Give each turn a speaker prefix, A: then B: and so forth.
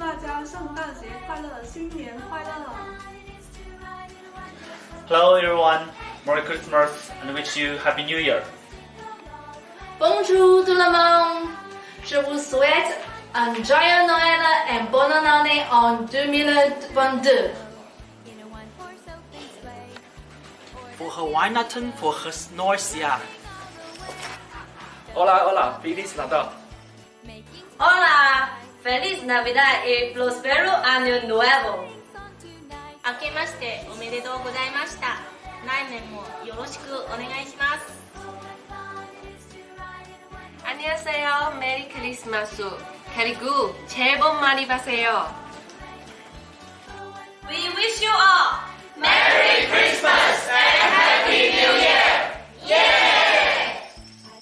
A: 大家圣诞节快乐，新年快乐。
B: Hello everyone, Merry Christmas and wish you Happy New Year.
C: Bonjour tout le monde. Je vous souhaite un joyeux Noël et bonne année en 2022.
D: Frohe Weihnachten, frohes neues Jahr.
E: Hola, hola, Feliz Natal.
C: Hola, feliz Navidad y prospero año nuevo.
F: 明けましておめでとうございました。来年もよろしくお願いします。
G: 안녕하세요. 메리 크리스마스. 그리고 새해 복 많이 받으세요.
C: We wish you all
F: Merry Christmas and Happy New Year.